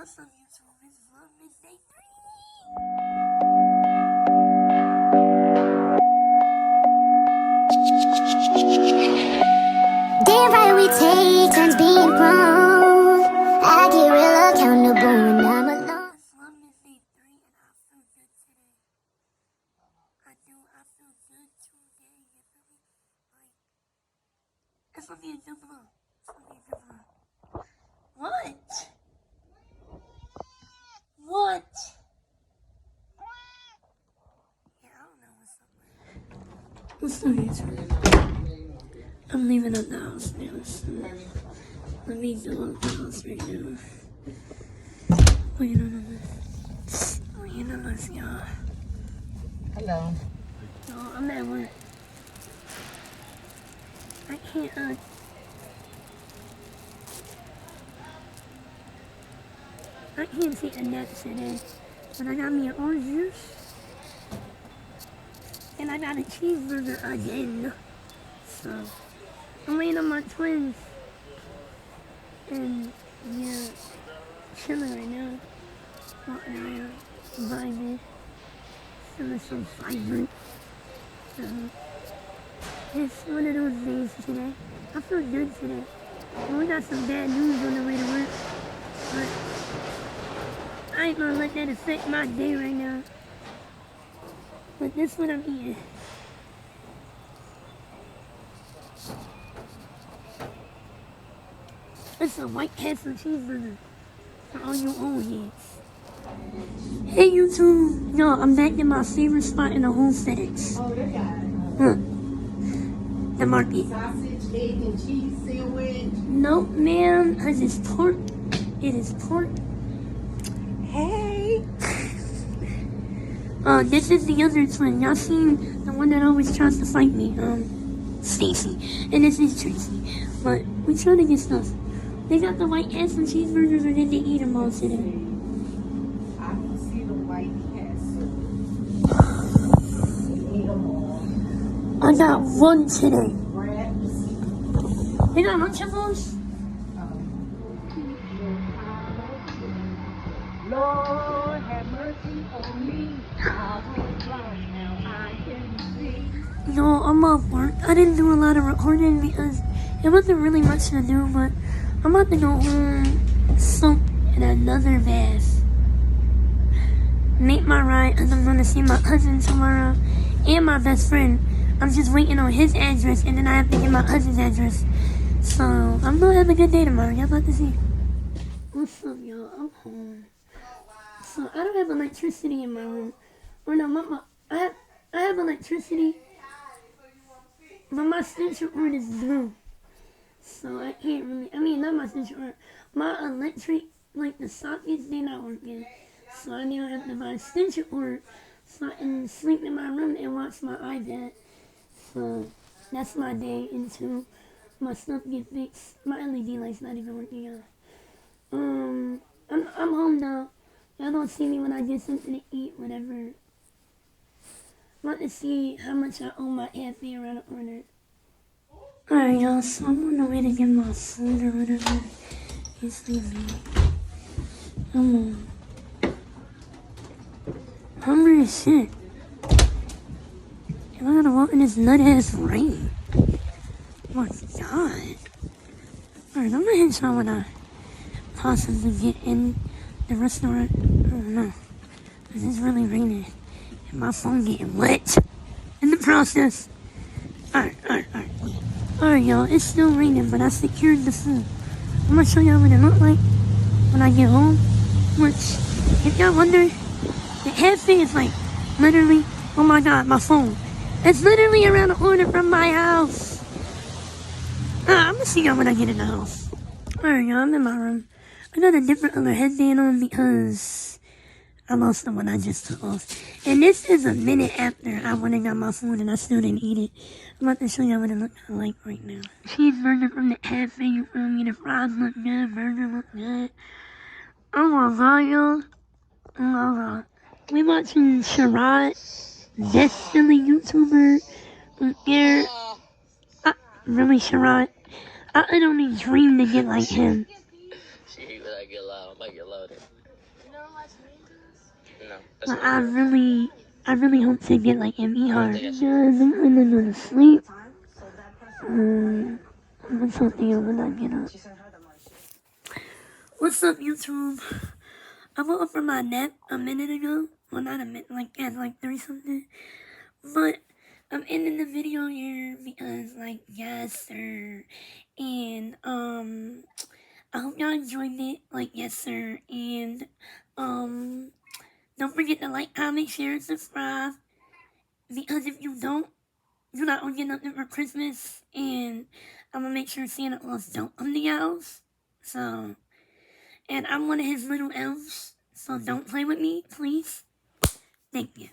What's up, YouTube? It's Vlogmas Day 3. Damn right we take turns being grown. I get real accountable when I'm alone. It's Vlogmas Day 3 and I feel good today. I feel good today, you feel me? Like, it's gonna be a good vlog. What? What? Yeah, I don't know what's up, man. What's up, YouTube? I'm leaving up the house now, so let me go up the house right now. Waiting on us, y'all. Hello. No, I'm at work. I can't take a nap today, but I got me an orange juice, and I got a cheeseburger again. So, I'm waiting on my twins, and yeah, chilling right now, walking around, vibing, feeling so vibrant. So, it's one of those days today. I feel good today. We got some bad news on the way to work, but I ain't gonna let that affect my day right now. But this is what I'm eating. It's a White Castle cheeseburger for all you old heads. Hey YouTube! Yo, I'm back in my favorite spot in the whole FedEx. Oh, they got The market. sausage, egg, and cheese sandwich. Nope, ma'am. Cause it's pork. It is pork. Hey. This is the other twin. Y'all seen the one that always tries to fight me? Stacy. And this is Tracy. But we trying to get stuff. They got the White Castle cheeseburgers, or did they eat them all today? I don't see the White Castle. Eat them all. I got one today. Wraps. They got Lunchables? Lord, have mercy on me. I was blind, now I can see. No, I'm off work. I didn't do a lot of recording because it wasn't really much to do, but I'm about to go home, soak in another bath, make my ride, because I'm going to see my cousin tomorrow and my best friend. I'm just waiting on his address, and then I have to get my cousin's address. So, I'm going to have a good day tomorrow. Y'all about to see. What's up, y'all? I'm home. So, I don't have electricity in my room. Or no, I have electricity, but my central cord is blue. So I can't really, not my central cord. My electric, like the sockets, they're not working. So I now have to buy a central cord so I can sleep in my room and watch my iPad. So that's my day until my stuff gets fixed. My LED light's not even working out. I'm home now. Y'all don't see me when I get something to eat, whatever. I want to see how much I owe my cafe around the corner. Alright, y'all, so I'm on the way to get my food or whatever. It's leaving. I'm hungry as shit. And I gotta walk in this nut-ass rain. Oh my god. Alright, I'm gonna hit y'all when I possibly get in the restaurant. I don't know. Cause it's really raining. And my phone getting wet in the process. Alright. Alright, y'all, it's still raining, but I secured the food. I'm gonna show y'all what it look like when I get home. Which, if y'all wonder, the cafe is like literally, oh my god, my phone. It's literally around the corner from my house. I'm gonna see y'all when I get in the house. Alright, y'all, I'm in my room. I got a different color headband on because I lost the one I just took off. And this is a minute after I went and got my food and I still didn't eat it. I'm about to show y'all what it looks like right now. Cheeseburger from the cafe, you feel me? The fries look good, burger look good. Oh my god, y'all. Oh my god. We watching Sherrod, this silly YouTuber here. Really, Sherrod? I only dream to get like him. I get loud. I might get loaded. You never watched Mean Girls? No. That's But not I really hope to get like ME I don't hard think I because should. I'm gonna go to sleep. What's something when I get up? What's up, YouTube? I woke up from my nap a minute ago. Well, not a minute, like at like 3 something. But I'm ending the video here because, like, yes, sir. And I hope y'all enjoyed it. Like, yes, sir. And don't forget to like, comment, share, and subscribe. Because if you don't, you're not gonna get nothing for Christmas. And I'm gonna make sure Santa Claus don't come to your house. So, and I'm one of his little elves. So don't play with me, please. Thank you.